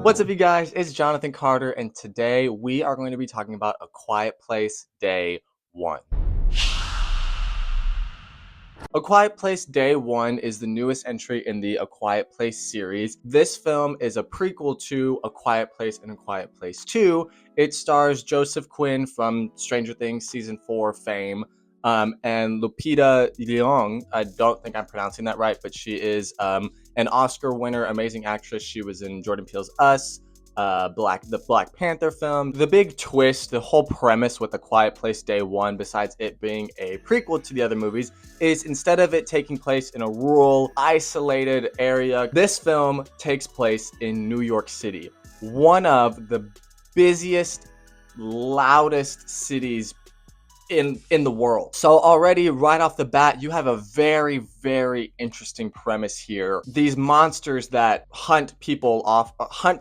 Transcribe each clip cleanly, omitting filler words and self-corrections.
What's up, you guys? It's Jonathan Carter, and today we are going to be talking about A Quiet Place Day 1. A Quiet Place Day 1 is the newest entry in the A Quiet Place series. This film is a prequel to A Quiet Place and A Quiet Place 2. It stars Joseph Quinn from Stranger Things Season 4 fame, and Lupita Nyong'o. I don't think I'm pronouncing that right, but she is an Oscar winner, amazing actress. She was in Jordan Peele's Us, the Black Panther film. The big twist, the whole premise with A Quiet Place Day 1, besides it being a prequel to the other movies, is instead of it taking place in a rural, isolated area, this film takes place in New York City, one of the busiest, loudest cities in the world. So already right off the bat, you have a very, very interesting premise here. These monsters that hunt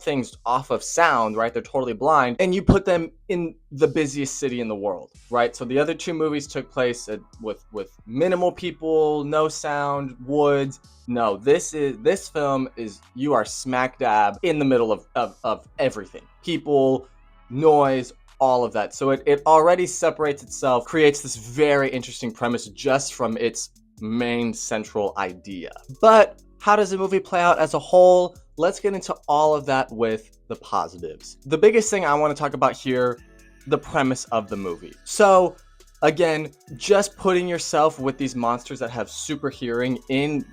things off of sound, right? They're totally blind, and you put them in the busiest city in the world, right? So the other two movies took place with minimal people, no sound, woods. No, this film is, you are smack dab in the middle of everything. People, noise, all of that. So it already separates itself, creates this very interesting premise just from its main central idea. But how does the movie play out as a whole? Let's get into all of that with the positives. The biggest thing I want to talk about here, the premise of the movie. So again, just putting yourself with these monsters that have super hearing in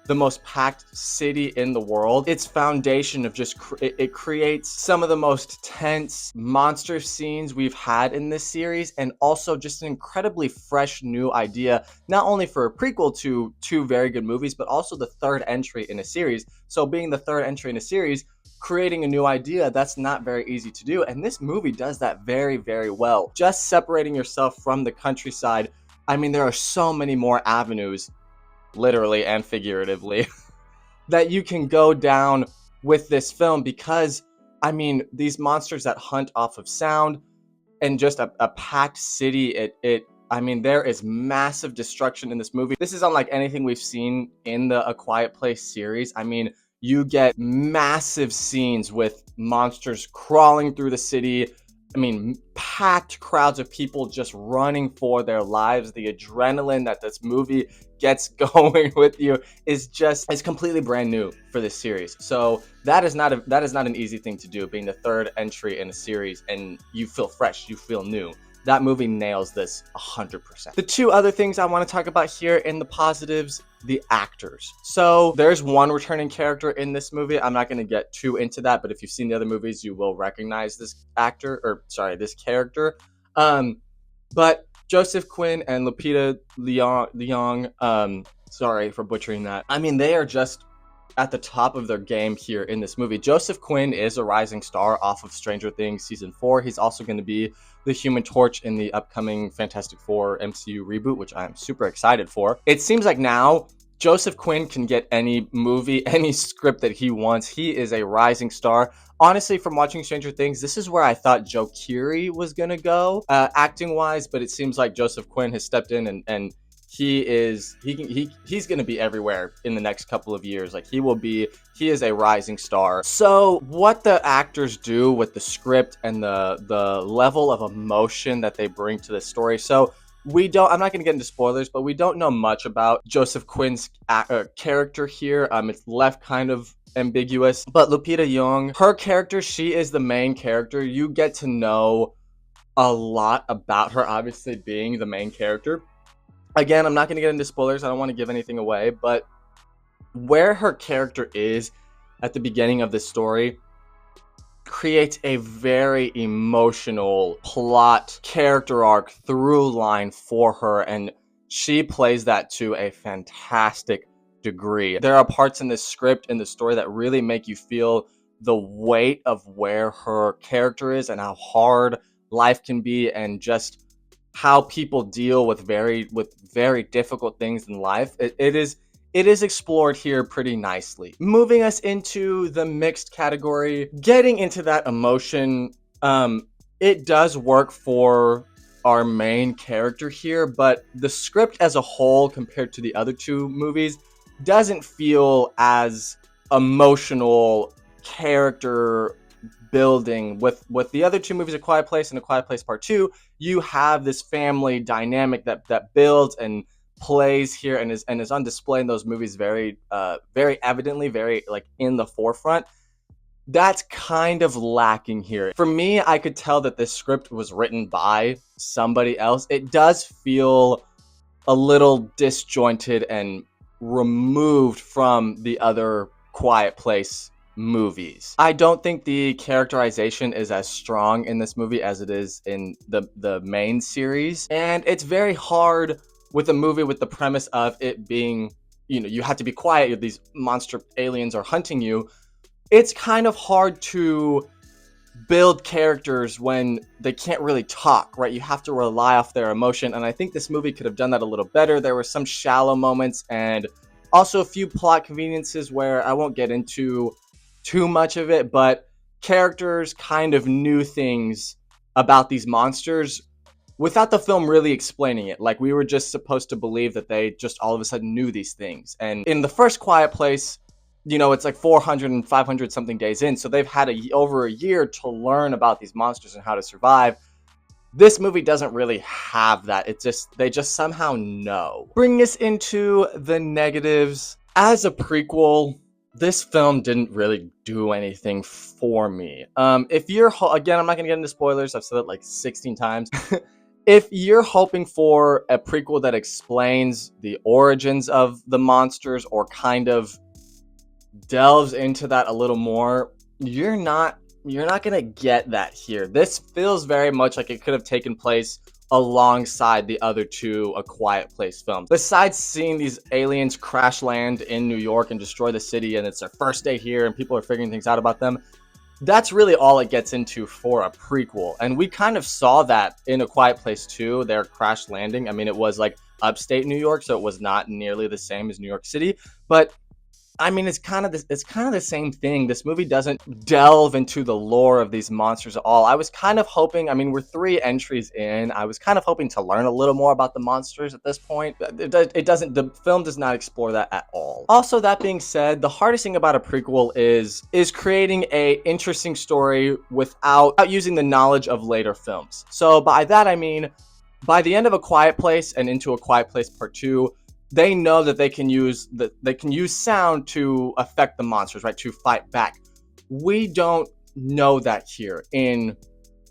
the most packed city in the world, its foundation of just it creates some of the most tense monster scenes we've had in this series, and also just an incredibly fresh new idea, not only for a prequel to two very good movies, but also the third entry in a series. So being the third entry in a series, creating a new idea, that's not very easy to do, and this movie does that very, very well. Just separating yourself from the countryside, I mean, there are so many more avenues, literally and figuratively, that you can go down with this film, because I mean, these monsters that hunt off of sound and just a packed city, I mean, there is massive destruction in this movie. This is unlike anything we've seen in the A Quiet Place series. I mean, you get massive scenes with monsters crawling through the city. I mean, packed crowds of people just running for their lives. The adrenaline that this movie gets going with you is completely brand new for this series. So that is not an easy thing to do, being the third entry in a series, and you feel fresh, you feel new. That movie nails this 100%. The two other things I want to talk about here in the positives, the actors. So there's one returning character in this movie. I'm not going to get too into that, but if you've seen the other movies, you will recognize this character. But Joseph Quinn and Lupita Nyong'o, sorry for butchering that. I mean, they are just at the top of their game here in this movie. Joseph Quinn is a rising star off of Stranger Things Season 4. He's also going to be the Human Torch in the upcoming Fantastic Four MCU reboot, which I'm super excited for. It seems like now Joseph Quinn can get any movie, any script that he wants. He is a rising star. Honestly, from watching Stranger Things, this is where I thought Joe Keery was going to go acting-wise, but it seems like Joseph Quinn has stepped in and he's going to be everywhere in the next couple of years. Like, he is a rising star. So what the actors do with the script and the level of emotion that they bring to the story. So I'm not going to get into spoilers, but we don't know much about Joseph Quinn's character here. It's left kind of ambiguous. But Lupita Nyong'o, her character, she is the main character. You get to know a lot about her, obviously being the main character. Again, I'm not going to get into spoilers. I don't want to give anything away, but where her character is at the beginning of this story creates a very emotional plot, character arc, through line for her, and she plays that to a fantastic degree. There are parts in this script, in the story, that really make you feel the weight of where her character is and how hard life can be, and just how people deal with very difficult things in life. It is explored here pretty nicely. Moving us into the mixed category, getting into that emotion, it does work for our main character here, but the script as a whole compared to the other two movies doesn't feel as emotional character building. With the other two movies, A Quiet Place and A Quiet Place Part 2, you have this family dynamic that builds and plays here and is on display in those movies very evidently, very like in the forefront. That's kind of lacking here. For me, I could tell that this script was written by somebody else. It does feel a little disjointed and removed from the other Quiet Place movies. I don't think the characterization is as strong in this movie as it is in the main series. And it's very hard with a movie with the premise of it being, you have to be quiet, these monster aliens are hunting you. It's kind of hard to build characters when they can't really talk, right? You have to rely off their emotion, and I think this movie could have done that a little better. There were some shallow moments and also a few plot conveniences where I won't get into too much of it, but characters kind of knew things about these monsters without the film really explaining it. Like, we were just supposed to believe that they just all of a sudden knew these things. And in the first Quiet Place, it's like 400 and 500 something days in, so they've had over a year to learn about these monsters and how to survive. This movie doesn't really have that. They just somehow know. Bringing us into the negatives, as a prequel, this film didn't really do anything for me. If you're, again, I'm not gonna get into spoilers, I've said it like 16 times. If you're hoping for a prequel that explains the origins of the monsters or kind of delves into that a little more, you're not gonna get that here. This feels very much like it could have taken place alongside the other two A Quiet Place films. Besides seeing these aliens crash land in New York and destroy the city, and it's their first day here and people are figuring things out about them, that's really all it gets into for a prequel. And we kind of saw that in A Quiet Place 2, their crash landing. I mean, it was like upstate New York, so it was not nearly the same as New York City, but I mean, it's kind of the same thing. This movie doesn't delve into the lore of these monsters at all. I was kind of hoping, I mean, we're 3 entries in. I was kind of hoping to learn a little more about the monsters at this point. The film does not explore that at all. Also, that being said, the hardest thing about a prequel is creating a interesting story without using the knowledge of later films. So by that, I mean, by the end of A Quiet Place and into A Quiet Place Part 2, they know that they can use sound to affect the monsters, right? To fight back. We don't know that here in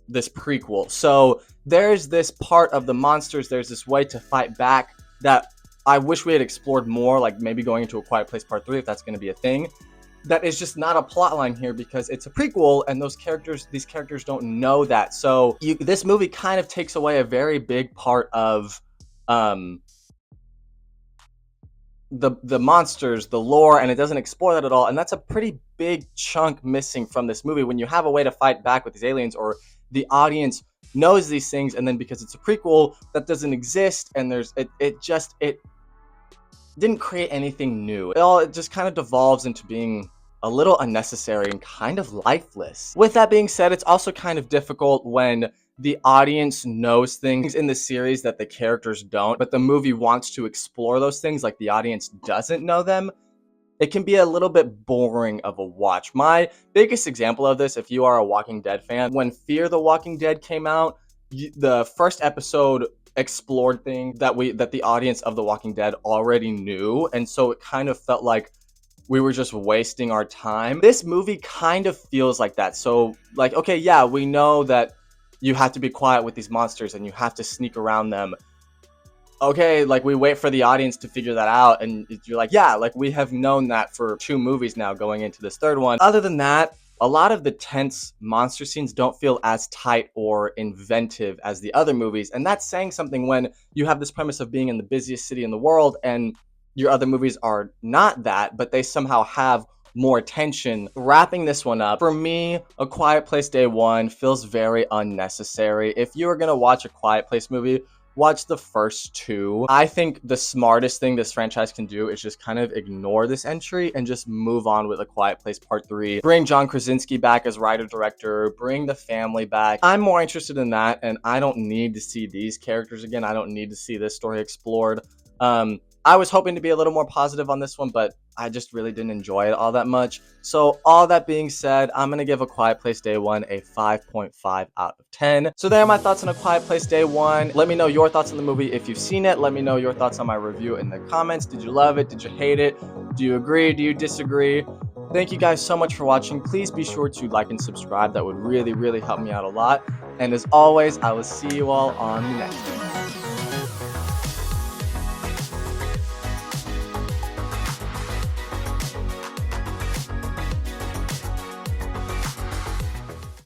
this prequel. So there's this part of the monsters, there's this way to fight back that I wish we had explored more, like maybe going into A Quiet Place Part 3, if that's going to be a thing. That is just not a plot line here because it's a prequel and these characters don't know that. So this movie kind of takes away a very big part of the monsters, the lore, and it doesn't explore that at all. And that's a pretty big chunk missing from this movie. When you have a way to fight back with these aliens, or the audience knows these things, and then because it's a prequel that doesn't exist, and it didn't create anything new. It just kind of devolves into being a little unnecessary and kind of lifeless. With that being said, it's also kind of difficult when the audience knows things in the series that the characters don't, but the movie wants to explore those things like the audience doesn't know them. It can be a little bit boring of a watch. My biggest example of this, if you are a Walking Dead fan, when Fear the Walking Dead came out, the first episode explored things that the audience of The Walking Dead already knew, and so it kind of felt like we were just wasting our time. This movie kind of feels like that. So, like, okay, yeah, we know that you have to be quiet with these monsters and you have to sneak around them. Okay, like, we wait for the audience to figure that out, and you're like, yeah, like, we have known that for 2 movies now going into this third one. Other than that, a lot of the tense monster scenes don't feel as tight or inventive as the other movies, and that's saying something when you have this premise of being in the busiest city in the world, and your other movies are not that, but they somehow have more tension. Wrapping this one up, for me, A Quiet Place Day 1 feels very unnecessary. If you are going to watch a Quiet Place movie, watch the first two. I think the smartest thing this franchise can do is just kind of ignore this entry and just move on with A Quiet Place Part 3. Bring John Krasinski back as writer-director, bring the family back. I'm more interested in that, and I don't need to see these characters again. I don't need to see this story explored. I was hoping to be a little more positive on this one, but I just really didn't enjoy it all that much. So all that being said, I'm going to give A Quiet Place Day 1 a 5.5 out of 10. So there are my thoughts on A Quiet Place Day 1. Let me know your thoughts on the movie if you've seen it. Let me know your thoughts on my review in the comments. Did you love it? Did you hate it? Do you agree? Do you disagree? Thank you guys so much for watching. Please be sure to like and subscribe. That would really, really help me out a lot. And as always, I will see you all on the next one.